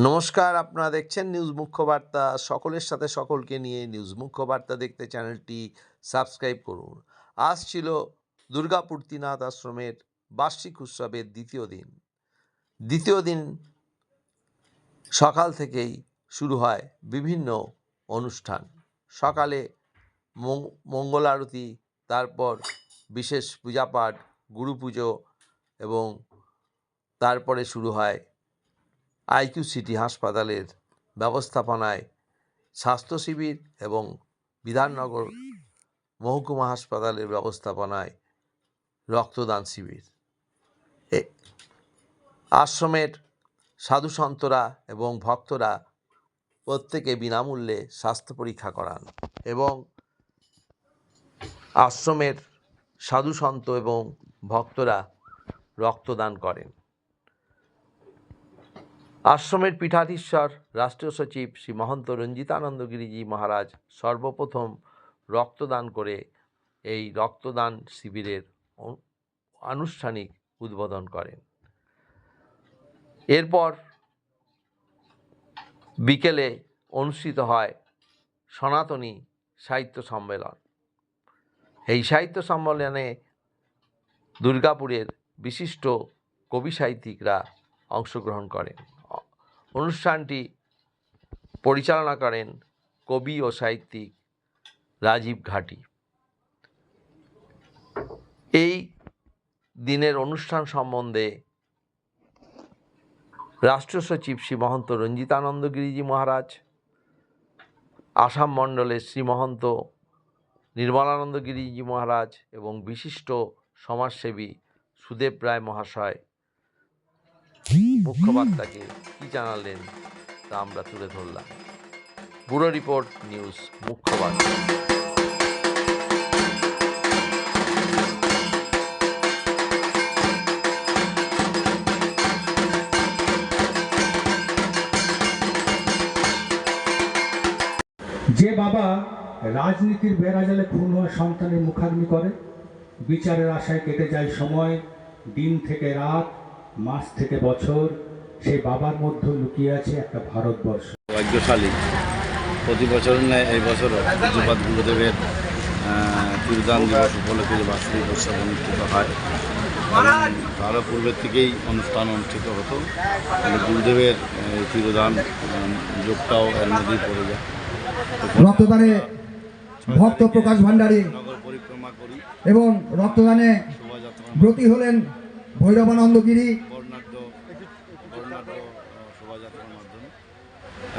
নমস্কার, আপনারা দেখছেন নিউজ মুখ্য বার্তা। সকলের সাথে সকলকে নিয়ে নিউজ মুখ্য বার্তা দেখতে চ্যানেলটি সাবস্ক্রাইব করুন। আজ ছিল দুর্গাপুর ত্রিনাথ আশ্রমের বার্ষিক উৎসবের দ্বিতীয় দিন সকাল থেকেই শুরু হয় বিভিন্ন অনুষ্ঠান। সকালে মঙ্গল আরতি, তারপর বিশেষ পূজাপাঠ, গুরু পুজো এবং তারপরে শুরু হয় আইকিউ সিটি হাসপাতালের ব্যবস্থাপনায় স্বাস্থ্য শিবির এবং বিধাননগর মহকুমা হাসপাতালের ব্যবস্থাপনায় রক্তদান শিবির। আশ্রমের সাধুসন্তরা এবং ভক্তরা প্রত্যেকে বিনামূল্যে স্বাস্থ্য পরীক্ষা করান এবং আশ্রমের সাধুসন্ত এবং ভক্তরা রক্তদান করেন। আশ্রমের পীঠাধীশ্বর রাষ্ট্রীয় সচিব শ্রী মহন্ত রঞ্জিতানন্দ গিরিজি মহারাজ সর্বপ্রথম রক্তদান করে এই রক্তদান শিবিরের আনুষ্ঠানিক উদ্বোধন করেন। এরপর বিকেলে অনুষ্ঠিত হয় সনাতনী সাহিত্য সম্মেলন। এই সাহিত্য সম্মেলনে দুর্গাপুরের বিশিষ্ট কবি সাহিত্যিকরা অংশগ্রহণ করেন। অনুষ্ঠানটি পরিচালনা করেন কবি ও সাহিত্যিক রাজীব ঘাটি। এই দিনের অনুষ্ঠান সম্বন্ধে রাষ্ট্রীয় সচিব শ্রী মহন্ত রঞ্জিতানন্দ গিরিজি মহারাজ, আসাম মণ্ডলের শ্রী মহন্ত নির্মলানন্দ গিরিজি মহারাজ এবং বিশিষ্ট সমাজসেবী সুদেব রায় মহাশয় মুখ্যবার্তাকে কী জানালেন তা আমরা তুলে ধরলাম। ব্যুরো রিপোর্ট, নিউজ মুখ্যবার্তা। যে বাবা রাজনীতির বেড়াজালে খুন হওয়া সন্তানের মুখাগ্নি করে, বিচারের আশায় কেটে যায় সময়, দিন থেকে রাত, মাস থেকে বছর, সেই বাবার মধ্যে লুকিয়ে আছে একটা ভারতবর্ষ। ভাগ্যশালী প্রতি বছর নেয় এই বছরও পূজ্যপাদ গুরুদেবের তিরোধান দিবস উপলক্ষে যে বার্ষিক উৎসব অনুষ্ঠিত হয়। তারও পূর্বের থেকেই অনুষ্ঠান অনুষ্ঠিত হতো, গুরুদেবের তিরোধান যোগটাও এর মধ্যেই পড়ে যায়। রক্তদানে ভক্ত প্রকাশ ভান্ডারী নগর পরিক্রমা করি এবং রক্তদানে ব্রতী হলেন ভৈরবানন্দ গিরি বর্ণাঢ্য শোভাযাত্রার মাধ্যমে।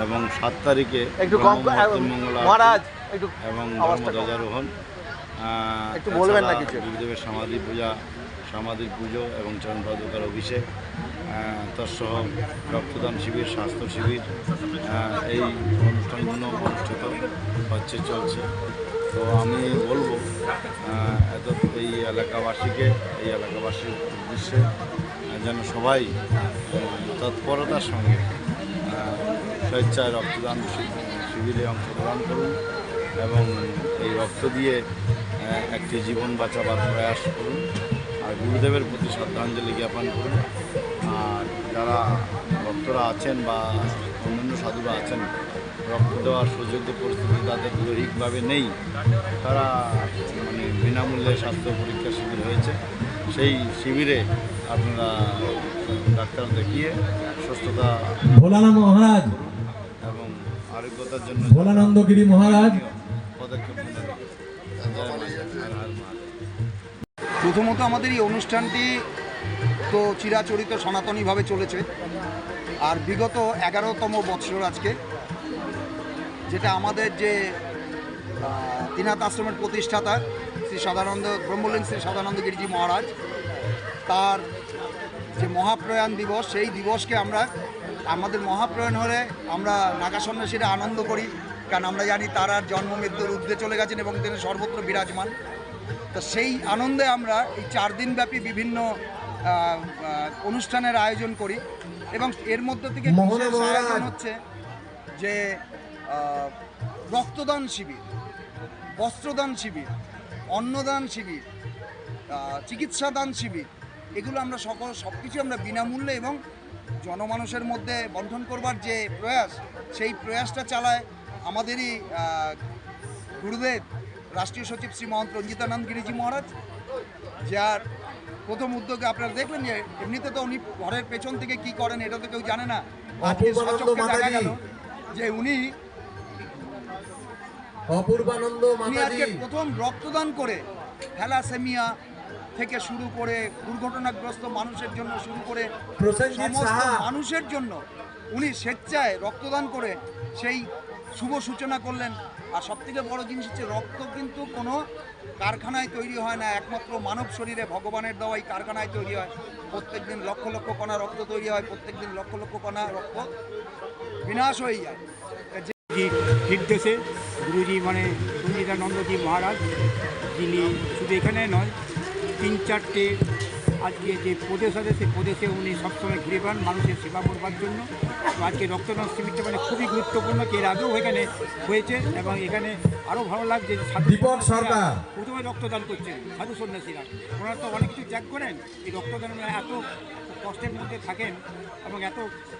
এবং 7 তারিখে মঙ্গলা এবং ধর্মধ্বজারোহণ, গুরুদেবের সমাধির পুজো এবং চরণ পাদুকার অভিষেক, তৎসহ রক্তদান শিবির, স্বাস্থ্য শিবির, এই অনুষ্ঠানগুলো অনুষ্ঠিত চলছে। তো আমি বলবো এই এলাকাবাসীর উদ্দেশ্যে যেন সবাই তৎপরতার সঙ্গে স্বেচ্ছায় রক্তদান শিবিরে অংশগ্রহণ করুন এবং এই রক্ত দিয়ে একটি জীবন বাঁচাবার প্রয়াস করুন আর গুরুদেবের প্রতি শ্রদ্ধাঞ্জলি জ্ঞাপন করুন। আর যারা ভক্তরা আছেন বা অন্যান্য সাধুরা আছেন, রক্ত দেওয়ার সুযোগ্য পরিস্থিতি তাদের দৈহিকভাবে নেই, তারা বিনামূল্যে স্বাস্থ্য পরীক্ষা শিবির হয়েছে, সেই শিবিরে আপনারা ডাক্তার দেখিয়ে সুস্থতা ভোলানন্দ মহারাজ এবং আরোগ্যতার জন্য ভোলানন্দগিরি মহারাজ পদক্ষেপ নেবেন। প্রথমত আমাদের এই অনুষ্ঠানটি তো চিরাচরিত সনাতনীভাবে চলেছে, আর বিগত 11তম বৎসর আজকে, যেটা আমাদের যে ত্রিনাথ আশ্রমের প্রতিষ্ঠাতা শ্রী ব্রহ্মলীন শ্রী সদানন্দ গিরিজি মহারাজ, তার যে মহাপ্রয়াণ দিবস, সেই দিবসকে আমরা আমাদের মহাপ্রয়াণ হলে আমরা নাগা সন্ন্যাসীরা আনন্দ করি, কারণ আমরা জানি তার আর জন্ম মৃত্যুর ঊর্ধ্বে চলে গেছেন এবং তিনি সর্বত্র বিরাজমান। তো সেই আনন্দে আমরা এই 4 দিনব্যাপী বিভিন্ন অনুষ্ঠানের আয়োজন করি এবং এর মধ্যে থেকে বিশেষ আয়োজন হচ্ছে যে রক্তদান শিবির, বস্ত্রদান শিবির, অন্নদান শিবির, চিকিৎসাদান শিবির, এগুলো আমরা সব কিছু আমরা বিনামূল্যে এবং জনমানুষের মধ্যে বন্ধন করবার যে প্রয়াস, সেই প্রয়াসটা চালায় আমাদেরই গুরুদেব রাষ্ট্রীয় সচিব শ্রী মহন্ত রঞ্জিতানন্দ গিরিজি মহারাজ, যার প্রথম উদ্যোগে আপনারা দেখলেন যে এমনিতে তো উনি ঘরের পেছন থেকে কি করেন এটা তো কেউ জানে না। আজকে সচক্ষে দেখা গেল যে উনি আজকে প্রথম রক্তদান করে থ্যালাসেমিয়া থেকে শুরু করে দুর্ঘটনাগ্রস্ত মানুষের জন্য শুরু করে সমস্ত মানুষের জন্য উনি স্বেচ্ছায় রক্তদান করে সেই শুভ সূচনা করলেন। আর সবথেকে বড় জিনিস হচ্ছে রক্ত কিন্তু কোনো কারখানায় তৈরি হয় না, একমাত্র মানব শরীরে ভগবানের দেওয়া এই কারখানায় তৈরি হয়। প্রত্যেকদিন লক্ষ লক্ষ কণা রক্ত তৈরি হয়, প্রত্যেকদিন লক্ষ লক্ষ কণা রক্ত বিনাশ হয়ে যায়। নির্দেশে গুরুজি মানে রঞ্জিতানন্দজি মহারাজ, যিনি শুধু এখানে নয় 3-4টে আজকে যে প্রদেশ আছে সেই প্রদেশে উনি সবসময় ঘুরে বেড়ান মানুষের সেবা করবার জন্য। আজকে রক্তদান শিবিরটা মানে খুবই গুরুত্বপূর্ণ, এর আগেও এখানে হয়েছে এবং এখানে আরও ভালো লাগছে যে দীপক সরকার প্রথমে রক্তদান করছেন সাধু সন্ন্যাসীরা। ওনারা তো অনেক কিছু ত্যাগ করেন, এই রক্তদান এত কষ্টের মধ্যে থাকেন এবং এত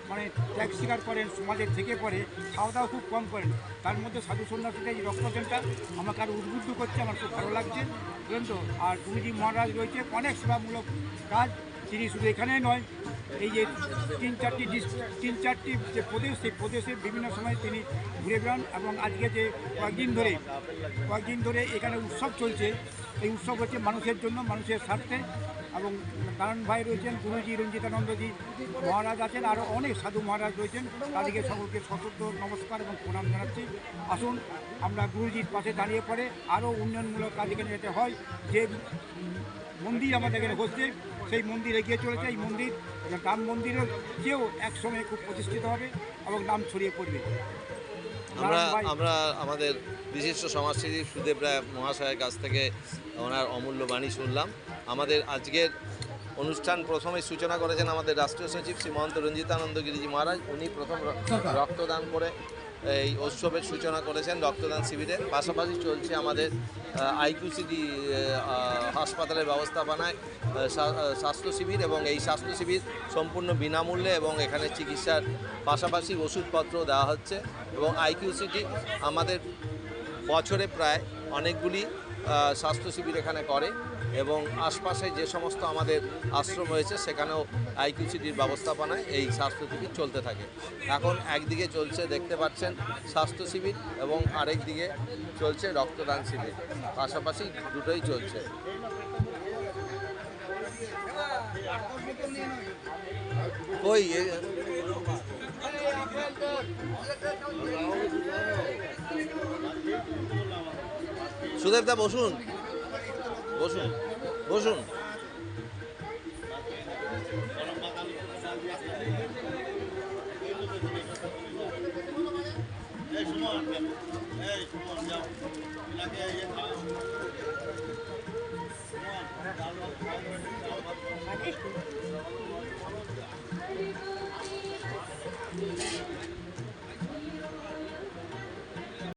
মানে ত্যাগ স্বীকার করেন, সমাজের থেকে পরে খাওয়া দাওয়া খুব কম করেন, তার মধ্যে সাধু সন্ন্যাসীরা এই রক্তদানটা আমাকে আরও উদ্বুদ্ধ করছে, আমার খুব ভালো লাগছে। বুঝলেন তো। আর গুরুজি মহারাজ রয়েছে অনেক সেবামূলক কাজ, তিনি শুধু এখানে নয়, এই যে 3-4টি যে প্রদেশ, সেই প্রদেশে বিভিন্ন সময় তিনি ঘুরে বেড়ান এবং আজকে যে কয়েকদিন ধরে এখানে উৎসব চলছে, এই উৎসব হচ্ছে মানুষের জন্য, মানুষের স্বার্থে। এবং নারায়ণ ভাই রয়েছেন, গুরুজি রঞ্জিতানন্দজি মহারাজ আছেন, আরও অনেক সাধু মহারাজ রয়েছেন, তাদেরকে সকলকে সশস্ত্র নমস্কার এবং প্রণাম জানাচ্ছি। আসুন আমরা গুরুজির পাশে দাঁড়িয়ে পড়ে আরও উন্নয়নমূলক কাজ এখানে যেতে হয়। যে মন্দির আমাদের এখানে হচ্ছে সেই মন্দির এগিয়ে চলেছে, এই মন্দির রাম মন্দিরের চেয়েও একসময় খুব প্রতিষ্ঠিত হবে এবং নাম ছড়িয়ে পড়বে। আমরা আমাদের বিশিষ্ট সমাজসেবী সুদেব রায় মহাশয়ের কাছ থেকে ওনার অমূল্য বাণী শুনলাম। আমাদের আজকের অনুষ্ঠান প্রথমে সূচনা করেছেন আমাদের রাষ্ট্রীয় সচিব শ্রী মহন্ত রঞ্জিতানন্দ গিরিজি মহারাজ। উনি প্রথম রক্তদান করে এই উৎসবের সূচনা করেছেন রক্তদান শিবিরের। পাশাপাশি চলছে আমাদের আইকিউসিডি হাসপাতালের ব্যবস্থাপনায় স্বাস্থ্য শিবির, এবং এই স্বাস্থ্য শিবির সম্পূর্ণ বিনামূল্যে এবং এখানে চিকিৎসার পাশাপাশি ওষুধপত্র দেওয়া হচ্ছে। এবং আইকিউসিডি আমাদের বছরে প্রায় অনেকগুলি স্বাস্থ্য শিবির এখানে করে এবং আশপাশে যে সমস্ত আমাদের আশ্রম রয়েছে সেখানেও আইকিউসিডির ব্যবস্থাপনায় এই স্বাস্থ্য শিবির চলতে থাকে। এখন একদিকে চলছে দেখতে পাচ্ছেন স্বাস্থ্য শিবির এবং আরেক দিকে চলছে রক্তদান শিবির, পাশাপাশি দুটোই চলছে। ওই সুদেবদা বসুন বসুন বসুন।